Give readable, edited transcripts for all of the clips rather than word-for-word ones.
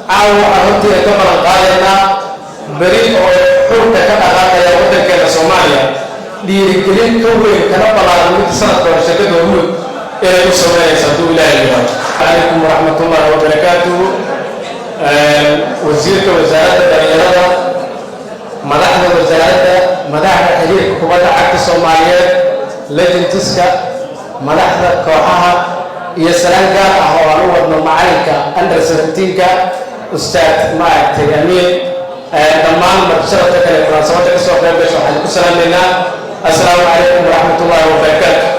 caawa arrintii ay ka balan qaadayna bari oo xulka ka dhaqaaqaya waddankeena Soomaaliya dhiirigelin ka weyn kana balaaran mid sanadka hore shirkadda Hormuud inay u sameeyayso hadduu Ilaahay leeyahay. Calaykum waraxmatullaahi wabarakaatuhu. wasiirka wasaaradda dhalinyarada, madaxda wasaaradda, madaxda xiriirka kubadda cagta Soomaaliyeed, legendska, madaxda kooxaha iyo salaan gaar ah oo aan u wadno macalinka under 17ka ustaad maaragtay amiin dhammaan marshada kale munaasabada ka soo qayb gasho waxaan ku salaameynaa assalaamu calaykum waraxmatullaahi wabarakaatuh.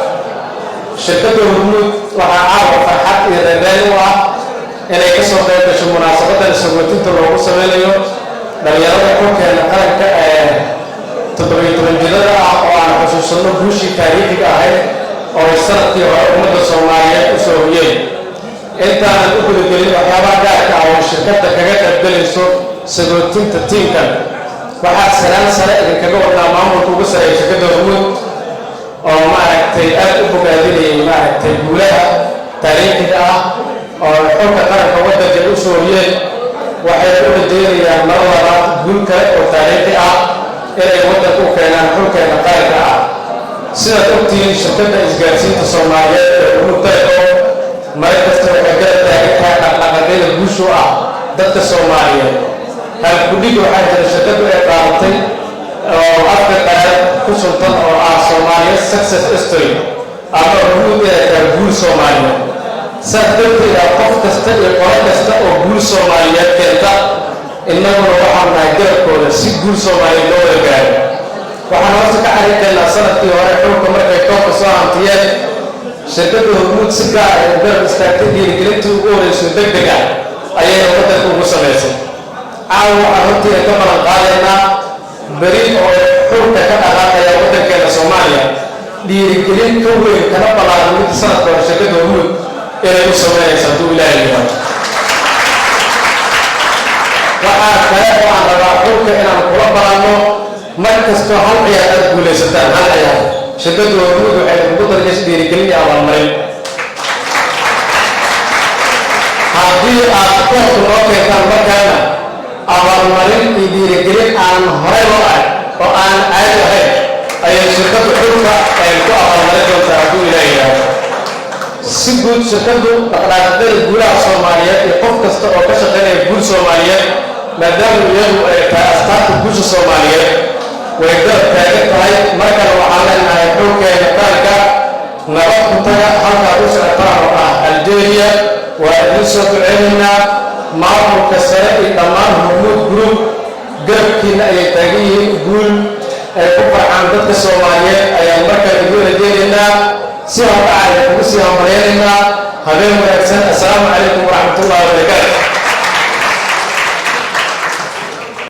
shirkadda Hormuud waxaa caawa farxad iyo reereen u ah inay ka soo qayb gasho munaasabadan sagootinta loogu sameynayo dhalinyarada xulkeena qaranka ee 17 jirada ah oo aan xusuusano guushii taariikhiga ahayd oo ay sanadkii hore ummadda Soomaaliyeed u soo hoyeen. intaan u gudagelin waxyaabaha gaarka ah oo shirkadda kaga qaybgalayso sagootinta tiimkan waxaa salaan sare idinkaga wadnaa maamulka ugu sareeya shirkadda Hormuud oo maaragtay aad u bogaadinayay maaragtay guulaha taariikhiga ah oo xulka qaranka waddanka u soo hoyeen. waxay u rajeynayaan mar labaad guul kale oo taariikhi ah inay waddanka u keenaan xulkeena qaranka ah. sidaad ogtihiin shirkadda isgaarsiinta Soomaaliyeed ee Hormuud Telecom mar kasta waxay garab taagan tahay dhaqdhaqaaqyada guusha ah dadka Soomaaliyeed. halkudhig waxaa jira shirkaddu ay qaadatay oo afka qaadan ku suntan oo ah Soomaaliyeed success story ama Hormuud ee guul Soomaaliyeed. saas darteed qof kasta iyo qolo kasta oo guul Soomaaliyeed keenta innaguna waxaan nahay garabkooda si guul Soomaaliyeed loo wada gaaro. waxaan hoose ka xariiqaynaa sanadkii hore xulka markay koobka soo hantiyeen shirkadda Hormuud si gaar ah garab istaagtay dhiirigelintii ugu horeyso degdeg ah ayayna waddanka ugu samaysay. caawa waxaan hortii ay ka balan qaadaynaa bari oo xulka ka dhaqaaqaya waddankeena Soomaaliya dhiirigelin ka weyn kana balaaran mid sanadka hore shirkadda Hormuud inay u sameeyayso hadduu Ilaahay leeyahay. waxaa kale oo aan rabaa xulka inaan kula balanno mar kastoo hal ciyaar aad guulaysataan hal ciyaar shirkadda Hormuud waxay ugu dargaysa dhiirigelin iyo abaalmarin. haddii aad koobka noo keentaan markaana abaalmarin iyo dhiirigelin aan horey loo arag oo aan caadi ahayn ayay shirkadda xulka ay ku abaalmarin doontaa hadduu Ilaahay leeyahay. si guud shirkaddu dhaqdhaqaaqyada guulaha Soomaaliyeed iyo qof kasta oo ka shaqeynaya guul Soomaaliyeed maadaama iyadu ay tahay astaanta guusha Soomaaliyeed way garab taagan tahay. markana waxaan leenahay xulkeena qaranka nabad ku taga halkaa u socotaan oo ah Algeria. waa idin soo duceynaynaa maamulka sare iyo dhammaan Hormuud group garabkiina ayay taagan yihiin guul ay ku farxaan dadka Soomaaliyeed ayaan markale igu rajeynaynaa si hordhaca ay kugu sii hambaleynaynaa. habeen wanaagsan. assalaamu calaykum.